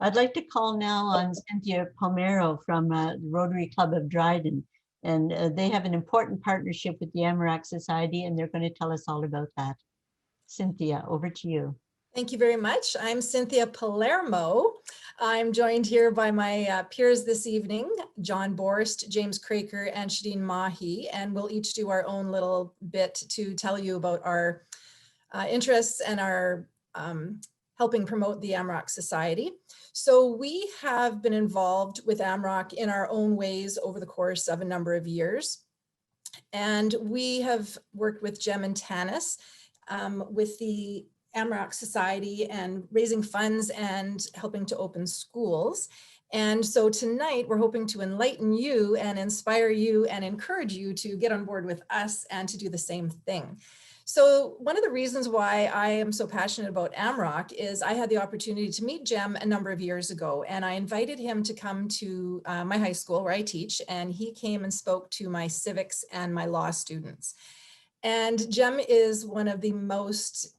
I'd like to call now on Cynthia Pomero from the Rotary Club of Dryden. And they have an important partnership with the Amarok Society, and they're going to tell us all about that. Cynthia, over to you. Thank you very much. I'm Cynthia Pomero. I'm joined here by my peers this evening, John Borst, James Craker, and Shadeen Mahi, and we'll each do our own little bit to tell you about our interests and our helping promote the Amarok Society. So we have been involved with Amarok in our own ways over the course of a number of years. And we have worked with Jem and Tanis with the Amarok Society and raising funds and helping to open schools. And so tonight we're hoping to enlighten you and inspire you and encourage you to get on board with us and to do the same thing. So one of the reasons why I am so passionate about Amarok is I had the opportunity to meet Jem a number of years ago, and I invited him to come to my high school where I teach, and he came and spoke to my civics and my law students. And Jem is one of the most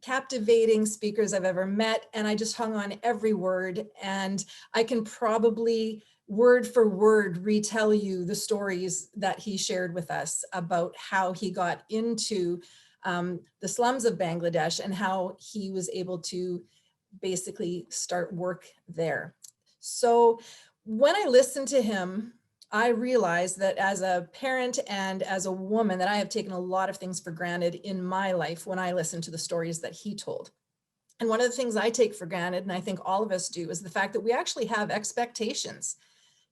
captivating speakers I've ever met, and I just hung on every word, and I can probably word for word retell you the stories that he shared with us about how he got into the slums of Bangladesh and how he was able to basically start work there. So when I listened to him, I realized that as a parent and as a woman that I have taken a lot of things for granted in my life when I listened to the stories that he told. And one of the things I take for granted, and I think all of us do, is the fact that we actually have expectations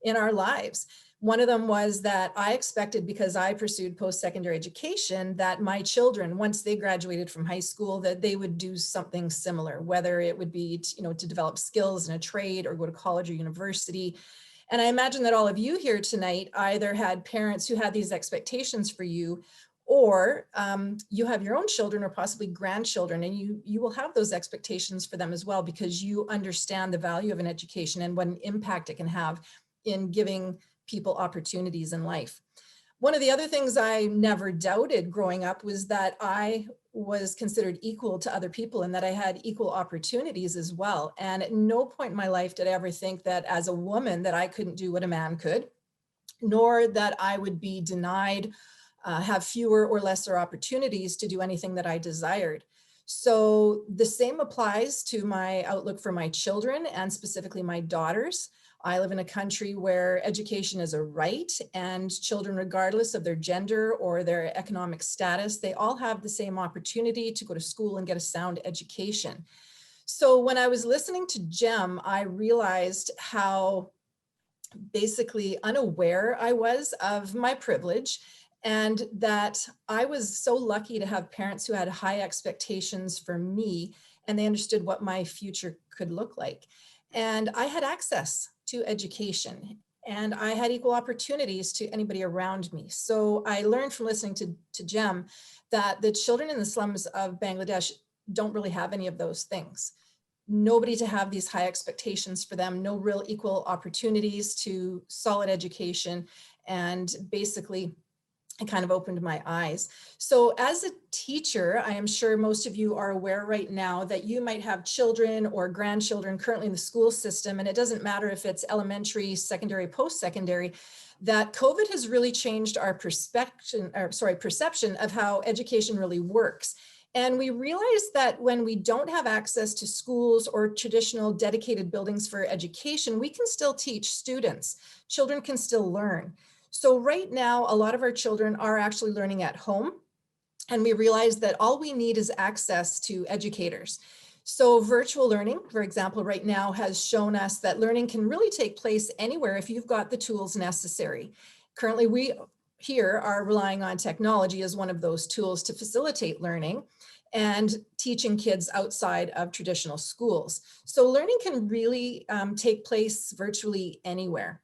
in our lives. One of them was that I expected, because I pursued post-secondary education, that my children, once they graduated from high school, that they would do something similar, whether it would be to develop skills in a trade or go to college or university. And I imagine that all of you here tonight either had parents who had these expectations for you, or you have your own children or possibly grandchildren, and you will have those expectations for them as well, because you understand the value of an education and what an impact it can have in giving people opportunities in life. One of the other things I never doubted growing up was that I was considered equal to other people and that I had equal opportunities as well. And at no point in my life did I ever think that as a woman that I couldn't do what a man could, nor that I would be denied, have fewer or lesser opportunities to do anything that I desired. So the same applies to my outlook for my children and specifically my daughters. I live in a country where education is a right, and children, regardless of their gender or their economic status, they all have the same opportunity to go to school and get a sound education. So when I was listening to Jem, I realized how basically unaware I was of my privilege, and that I was so lucky to have parents who had high expectations for me, and they understood what my future could look like. And I had access to education, and I had equal opportunities to anybody around me. So I learned from listening to Jem that the children in the slums of Bangladesh don't really have any of those things. Nobody to have these high expectations for them, no real equal opportunities to solid education, and basically it kind of opened my eyes. So as a teacher, I am sure most of you are aware right now that you might have children or grandchildren currently in the school system, and it doesn't matter if it's elementary, secondary, post-secondary, that COVID has really changed our perception of how education really works. And we realize that when we don't have access to schools or traditional dedicated buildings for education, we can still teach students. Children can still learn. So right now, a lot of our children are actually learning at home, and we realize that all we need is access to educators. So virtual learning, for example, right now has shown us that learning can really take place anywhere if you've got the tools necessary. Currently, we here are relying on technology as one of those tools to facilitate learning and teaching kids outside of traditional schools. So learning can really take place virtually anywhere.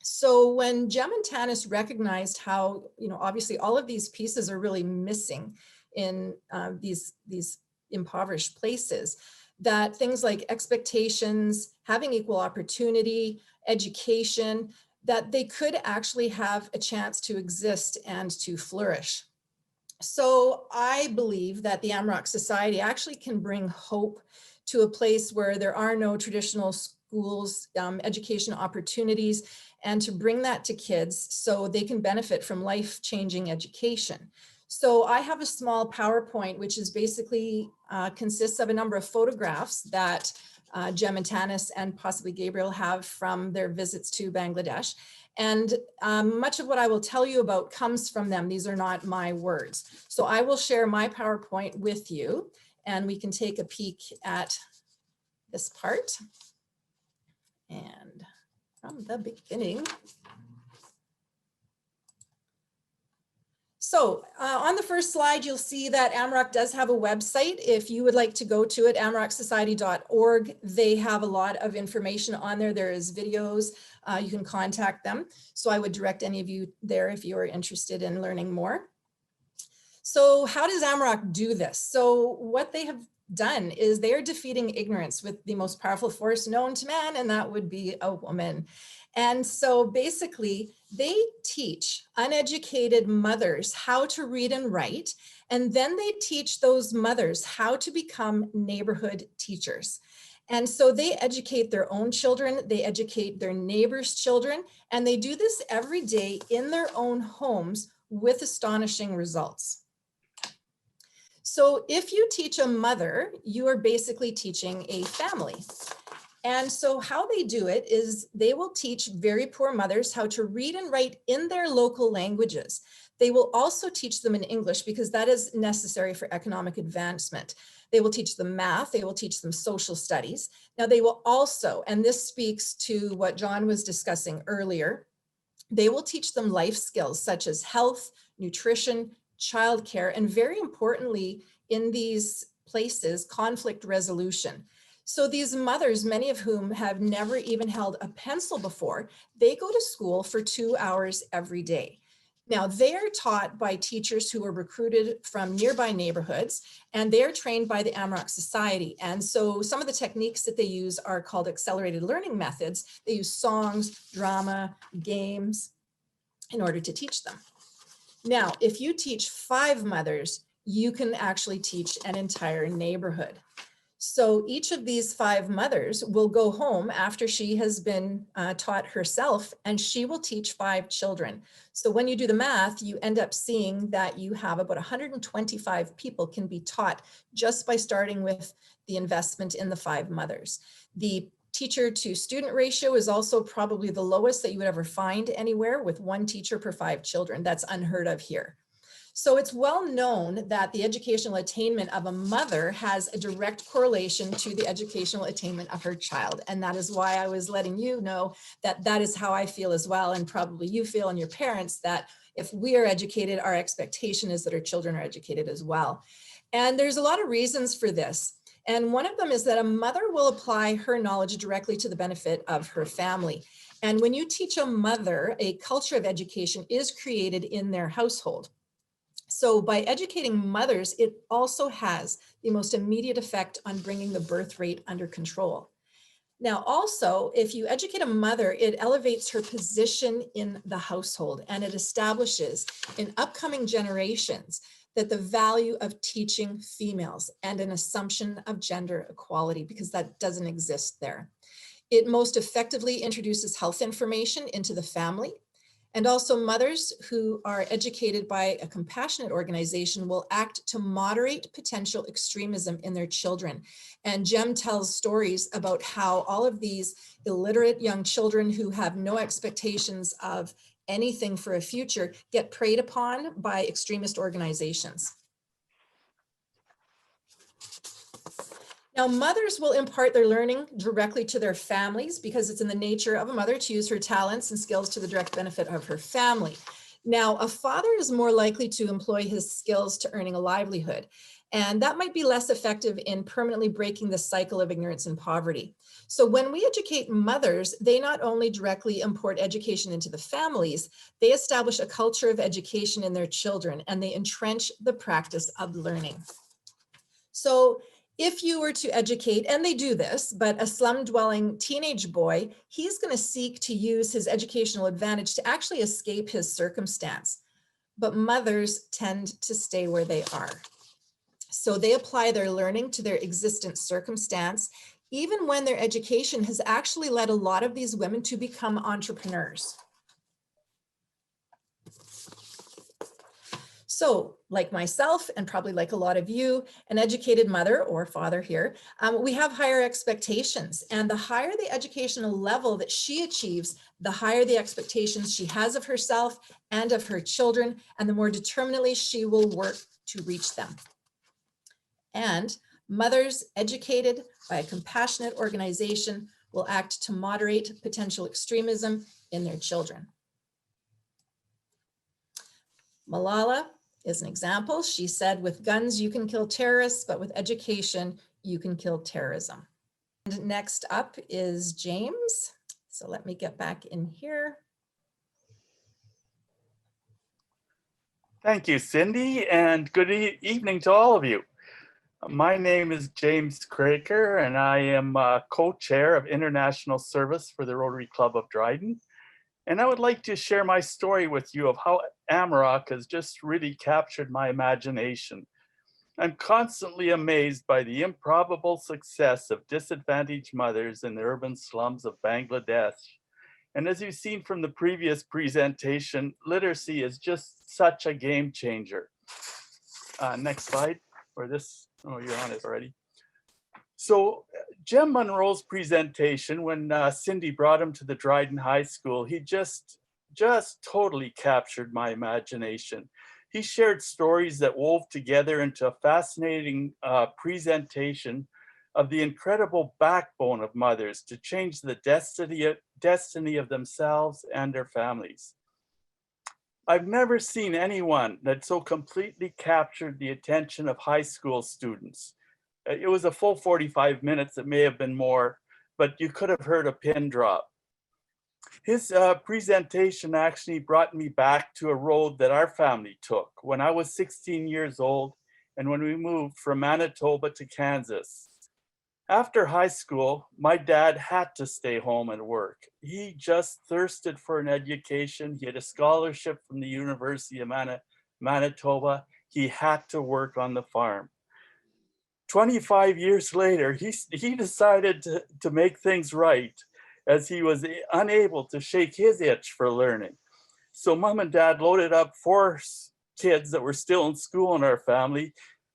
So when Jem and Tanis recognized how, obviously all of these pieces are really missing in these impoverished places, that things like expectations, having equal opportunity, education, that they could actually have a chance to exist and to flourish. So I believe that the Amarok Society actually can bring hope to a place where there are no traditional schools, education opportunities, and to bring that to kids so they can benefit from life-changing education. So I have a small PowerPoint, which is basically consists of a number of photographs that Jem and Tanis and possibly Gabriel have from their visits to Bangladesh. And much of what I will tell you about comes from them. These are not my words. So I will share my PowerPoint with you, and we can take a peek at this part. And from the beginning. So on the first slide, you'll see that Amarok does have a website. If you would like to go to it, amaroksociety.org, they have a lot of information on there. There is videos, you can contact them. So I would direct any of you there if you are interested in learning more. So how does Amarok do this? So what they have done is they are defeating ignorance with the most powerful force known to man, and that would be a woman. And so basically they teach uneducated mothers how to read and write, and then they teach those mothers how to become neighborhood teachers. And so they educate their own children, they educate their neighbors' children, and they do this every day in their own homes with astonishing results. So if you teach a mother, you are basically teaching a family. And so how they do it is they will teach very poor mothers how to read and write in their local languages. They will also teach them in English because that is necessary for economic advancement. They will teach them math, they will teach them social studies. Now they will also, and this speaks to what John was discussing earlier, they will teach them life skills such as health, nutrition, childcare, and very importantly, in these places, conflict resolution. So these mothers, many of whom have never even held a pencil before, they go to school for 2 hours every day. Now they are taught by teachers who are recruited from nearby neighborhoods, and they are trained by the Amarok Society. And so some of the techniques that they use are called accelerated learning methods. They use songs, drama, games in order to teach them. Now, if you teach 5 mothers, you can actually teach an entire neighborhood. So each of these 5 mothers will go home after she has been taught herself, and she will teach 5 children. So when you do the math, you end up seeing that you have about 125 people can be taught just by starting with the investment in the 5 mothers. The teacher to student ratio is also probably the lowest that you would ever find anywhere, with 1 teacher per 5 children. That's unheard of here. So it's well known that the educational attainment of a mother has a direct correlation to the educational attainment of her child. And that is why I was letting you know that that is how I feel as well. And probably you feel and your parents, that if we are educated, our expectation is that our children are educated as well. And there's a lot of reasons for this. And one of them is that a mother will apply her knowledge directly to the benefit of her family. And when you teach a mother, a culture of education is created in their household. So by educating mothers, it also has the most immediate effect on bringing the birth rate under control. Now, also, if you educate a mother, it elevates her position in the household, and it establishes in upcoming generations that the value of teaching females and an assumption of gender equality, because that doesn't exist there. It most effectively introduces health information into the family. And also mothers who are educated by a compassionate organization will act to moderate potential extremism in their children. And Jem tells stories about how all of these illiterate young children who have no expectations of anything for a future get preyed upon by extremist organizations. Now, mothers will impart their learning directly to their families because it's in the nature of a mother to use her talents and skills to the direct benefit of her family. Now, a father is more likely to employ his skills to earning a livelihood, and that might be less effective in permanently breaking the cycle of ignorance and poverty. So when we educate mothers, they not only directly import education into the families, they establish a culture of education in their children, and they entrench the practice of learning. So if you were to educate, and they do this, but a slum-dwelling teenage boy, he's going to seek to use his educational advantage to actually escape his circumstance. But mothers tend to stay where they are. So they apply their learning to their existent circumstance, even when their education has actually led a lot of these women to become entrepreneurs. So like myself, and probably like a lot of you, an educated mother or father here, we have higher expectations. And the higher the educational level that she achieves, the higher the expectations she has of herself and of her children, and the more determinedly she will work to reach them. And mothers educated by a compassionate organization will act to moderate potential extremism in their children. Malala is an example. She said, with guns, you can kill terrorists, but with education, you can kill terrorism. And next up is James. So let me get back in here. Thank you, Cindy, and good evening to all of you. My name is James Craker, and I am co-chair of International Service for the Rotary Club of Dryden. And I would like to share my story with you of how Amarok has just really captured my imagination. I'm constantly amazed by the improbable success of disadvantaged mothers in the urban slums of Bangladesh. And as you've seen from the previous presentation, literacy is just such a game changer. Next slide, or this, oh, you're on it already. So Jim Monroe's presentation, when Cindy brought him to the Dryden High School, he just totally captured my imagination. He shared stories that wove together into a fascinating presentation of the incredible backbone of mothers to change the destiny of themselves and their families. I've never seen anyone that so completely captured the attention of high school students. It was a full 45 minutes, it may have been more, but you could have heard a pin drop. His presentation actually brought me back to a road that our family took when I was 16 years old and when we moved from Manitoba to Kansas. After high school, my dad had to stay home and work. He just thirsted for an education. He had a scholarship from the University of Manitoba. He had to work on the farm. 25 years later, he decided to make things right as he was unable to shake his itch for learning. So mom and dad loaded up 4 kids that were still in school in our family,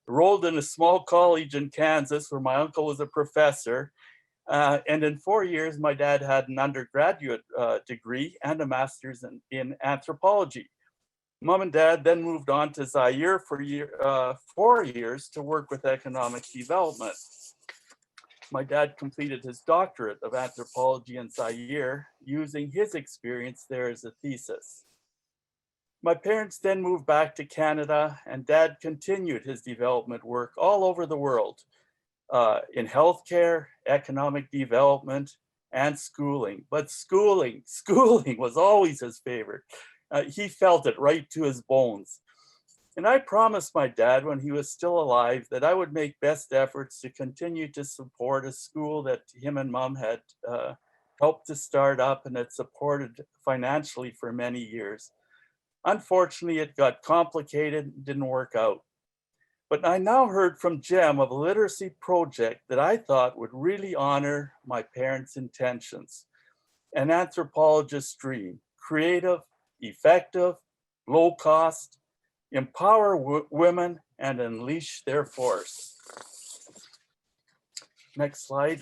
enrolled in a small college in Kansas where my uncle was a professor. And in 4 years, my dad had an undergraduate degree and a master's in anthropology. Mom and dad then moved on to Zaire for 4 years to work with economic development. My dad completed his doctorate of anthropology in Zaire using his experience there as a thesis. My parents then moved back to Canada, and Dad continued his development work all over the world in healthcare, economic development, and schooling. But schooling was always his favorite. He felt it right to his bones. And I promised my dad when he was still alive that I would make best efforts to continue to support a school that him and mom had helped to start up and had supported financially for many years. Unfortunately, it got complicated and didn't work out. But I now heard from Jem of a literacy project that I thought would really honor my parents' intentions. An anthropologist's dream: creative, effective, low cost, empower women and unleash their force. Next slide.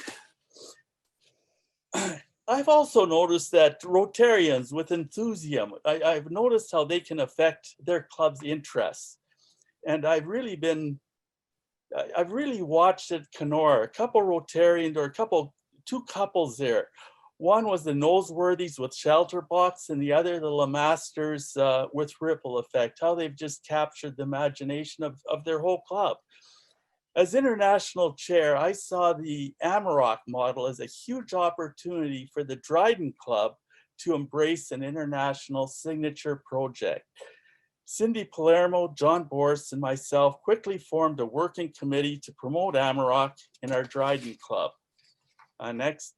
I've also noticed that Rotarians with enthusiasm, I've noticed how they can affect their club's interests. And I've really watched at Kenora, a couple Rotarians or two couples there. One was the Noseworthies with Shelter Box and the other the Lemasters with Ripple Effect, how they've just captured the imagination of their whole club. As international chair, I saw the Amarok model as a huge opportunity for the Dryden Club to embrace an international signature project. Cynthia Pomero, John Boris, and myself quickly formed a working committee to promote Amarok in our Dryden Club. Next.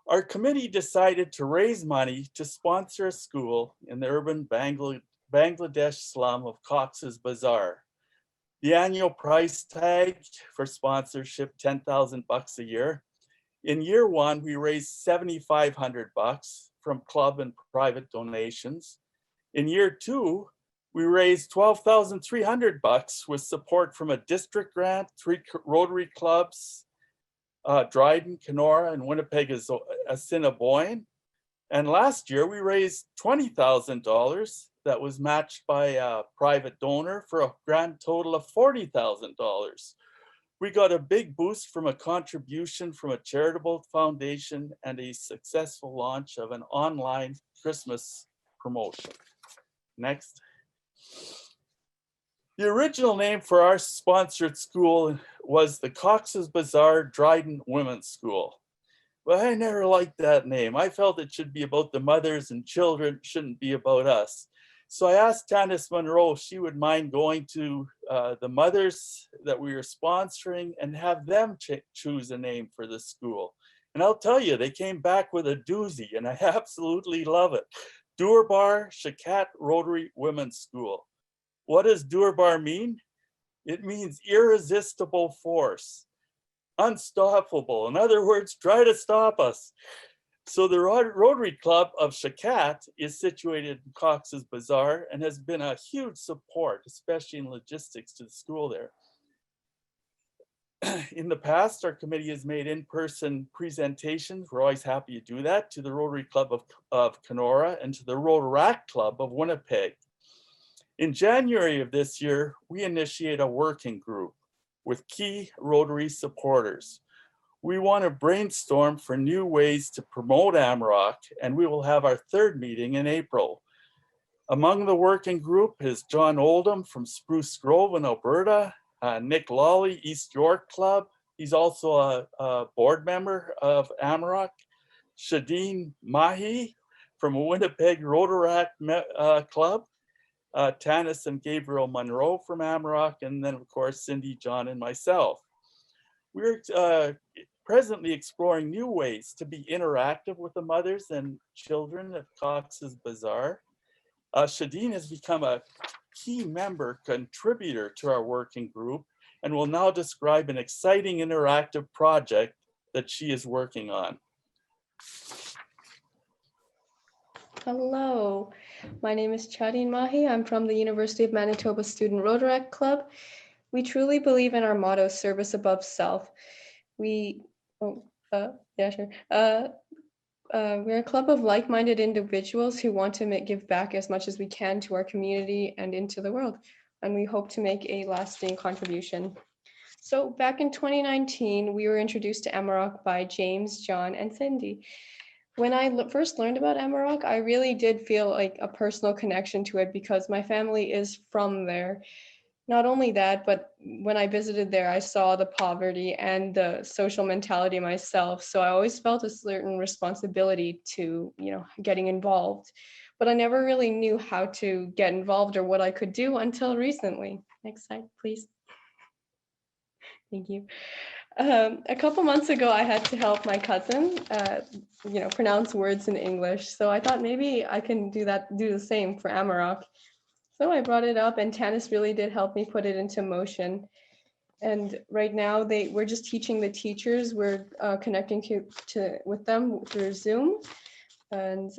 Our committee decided to raise money to sponsor a school in the urban Bangladesh slum of Cox's Bazar. The annual price tag for sponsorship, $10,000 a year. In year one, we raised $7,500 from club and private donations. In year two, we raised $12,300 with support from a district grant, 3 Rotary clubs, Dryden, Kenora, and Winnipeg Assiniboine. And last year, we raised $20,000 that was matched by a private donor for a grand total of $40,000. We got a big boost from a contribution from a charitable foundation and a successful launch of an online Christmas promotion. Next. The original name for our sponsored school was the Cox's Bazar Dryden Women's School. But I never liked that name. I felt it should be about the mothers and children, shouldn't be about us. So I asked Tanis Monroe if she would mind going to the mothers that we were sponsoring and have them choose a name for the school. And I'll tell you, they came back with a doozy, and I absolutely love it. Durbar Shakat Rotary Women's School. What does Durbar mean? It means irresistible force, unstoppable. In other words, try to stop us. So the Rotary Club of Shakat is situated in Cox's Bazar and has been a huge support, especially in logistics, to the school there. In the past, our committee has made in-person presentations. We're always happy to do that, to the Rotary Club of Kenora and to the Rotaract Club of Winnipeg. In January of this year, we initiate a working group with key Rotary supporters. We want to brainstorm for new ways to promote Amarok, and we will have our third meeting in April. Among the working group is John Oldham from Spruce Grove in Alberta, Nick Lawley, East York Club. He's also a board member of Amarok. Shadeen Mahi from Winnipeg Rotaract Club. Tanis and Gabriel Monroe from Amarok, and then of course Cindy, John, and myself. We're presently exploring new ways to be interactive with the mothers and children at Cox's Bazar. Shadeen has become a key member contributor to our working group and will now describe an exciting interactive project that she is working on. Hello, my name is Chadeen Mahi. I'm from the University of Manitoba Student Rotaract Club. We truly believe in our motto, service above self. We're a club of like-minded individuals who want to give back as much as we can to our community and into the world, and we hope to make a lasting contribution. So back in 2019, we were introduced to Amarok by James, John, and Cindy. When I first learned about Amarok, I really did feel like a personal connection to it because my family is from there. Not only that, but when I visited there, I saw the poverty and the social mentality myself. So I always felt a certain responsibility to, getting involved. But I never really knew how to get involved or what I could do until recently. Next slide, please. Thank you. A couple months ago, I had to help my cousin, pronounce words in English. So I thought maybe I can do the same for Amarok. So I brought it up, and Tanis really did help me put it into motion. And right now, we're just teaching the teachers. We're connecting with them through Zoom, and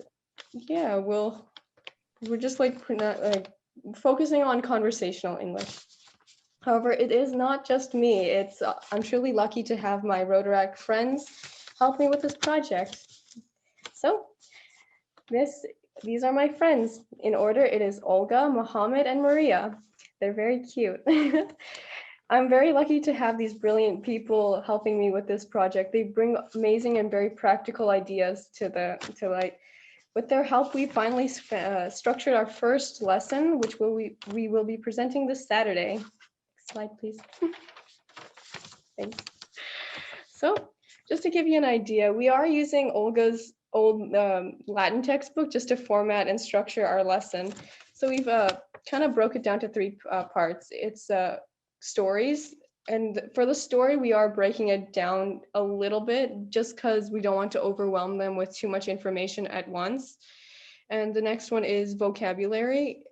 yeah, we're just like focusing on conversational English. However, it is not just me. I'm truly lucky to have my Rotaract friends help me with this project. So these are my friends. In order, it is Olga, Mohammed, and Maria. They're very cute. I'm very lucky to have these brilliant people helping me with this project. They bring amazing and very practical ideas to light. With their help, we finally structured our first lesson, which we will be presenting this Saturday. Slide, please. Thanks. So just to give you an idea, we are using Olga's old Latin textbook just to format and structure our lesson. So we've kind of broke it down to 3 parts. It's stories. And for the story, we are breaking it down a little bit just because we don't want to overwhelm them with too much information at once. And the next one is vocabulary.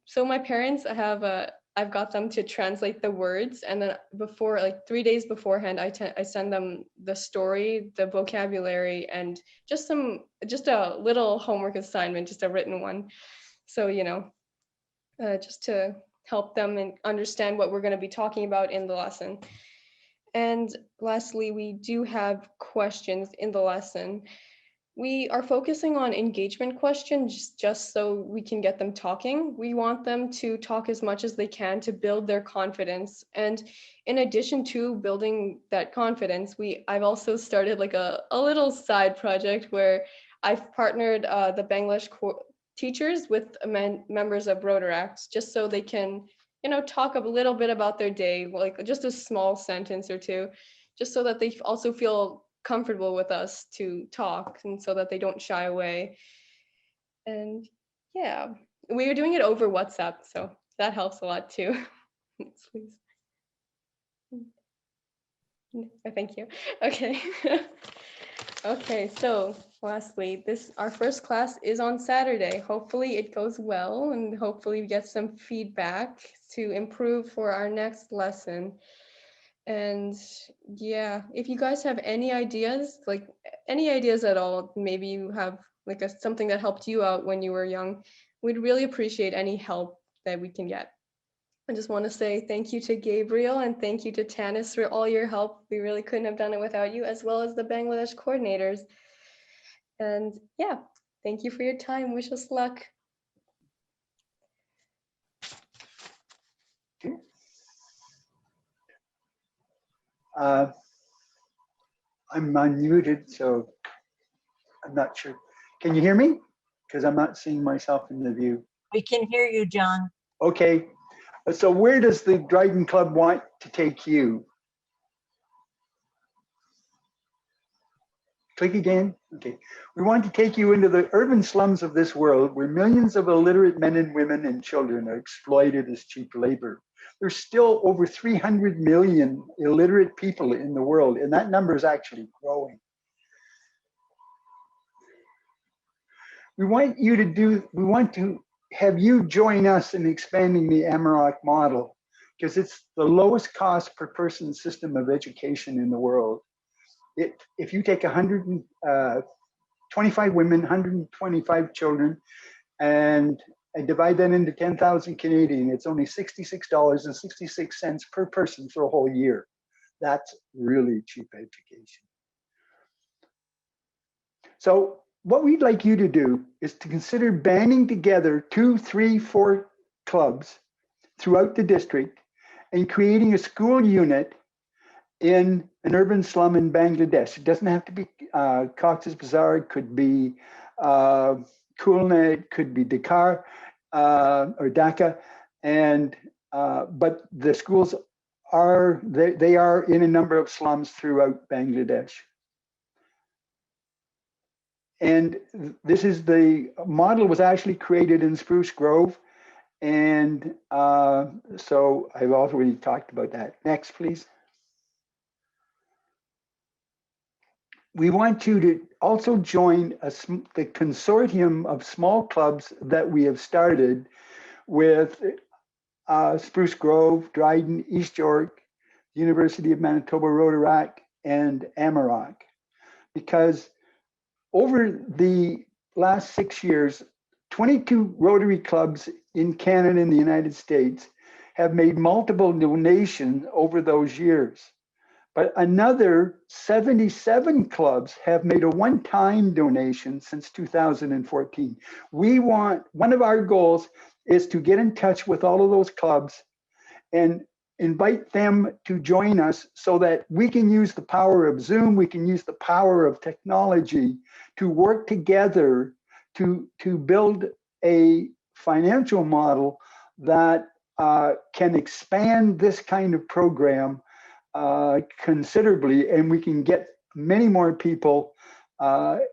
So my parents have I've got them to translate the words, and then before, like 3 days beforehand, I send them the story, the vocabulary, and just a little homework assignment, just a written one. So, just to help them and understand what we're going to be talking about in the lesson. And lastly, we do have questions in the lesson. We are focusing on engagement questions just so we can get them talking. We want them to talk as much as they can to build their confidence. And in addition to building that confidence, I've also started like a little side project where I've partnered the Bangladesh teachers with members of Rotary, just so they can, talk a little bit about their day, like just a small sentence or two, just so that they also feel comfortable with us to talk, and so that they don't shy away. And yeah, we are doing it over WhatsApp, so that helps a lot too. Please. Thank you. Okay. Okay, so lastly, our first class is on Saturday. Hopefully it goes well, and hopefully we get some feedback to improve for our next lesson. And yeah, if you guys have any ideas at all, maybe you have like something that helped you out when you were young, we'd really appreciate any help that we can get. I just want to say thank you to Gabriel and thank you to Tanis for all your help. We really couldn't have done it without you, as well as the Bangladesh coordinators. And yeah, thank you for your time. Wish us luck. I'm unmuted, so I'm not sure. Can you hear me? Because I'm not seeing myself in the view. We can hear you, John. Okay. So where does the Dryden Club want to take you? Click again. Okay. We want to take you into the urban slums of this world where millions of illiterate men and women and children are exploited as cheap labor. There's still over 300 million illiterate people in the world, and that number is actually growing. We want to have you join us in expanding the Amarok model, because it's the lowest cost per person system of education in the world. If you take 125 women, 125 children, and divide that into 10,000 Canadian, it's only $66.66 per person for a whole year. That's really cheap education. So what we'd like you to do is to consider banding together 2, 3, 4 clubs throughout the district and creating a school unit in an urban slum in Bangladesh. It doesn't have to be Cox's Bazar, it could be Khulna, it could be Dakar or Dhaka, and but the schools are they are in a number of slums throughout Bangladesh. And this is the model was actually created in Spruce Grove, and so I've already talked about that. Next, please. We want you to also join the consortium of small clubs that we have started with Spruce Grove, Dryden, East York, University of Manitoba, Rotary, and Amarok. Because over the last 6 years, 22 Rotary clubs in Canada and the United States have made multiple donations over those years. But another 77 clubs have made a one-time donation since 2014. One of our goals is to get in touch with all of those clubs and invite them to join us so that we can use the power of Zoom, we can use the power of technology to work together to build a financial model that can expand this kind of program considerably, and we can get many more people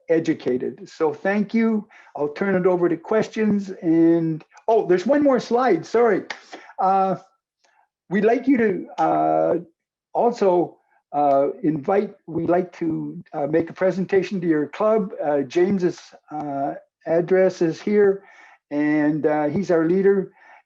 educated. So thank you. I'll turn it over to questions. And oh, there's one more slide, sorry. We'd like you to also we'd like to make a presentation to your club. James's address is here, and he's our leader.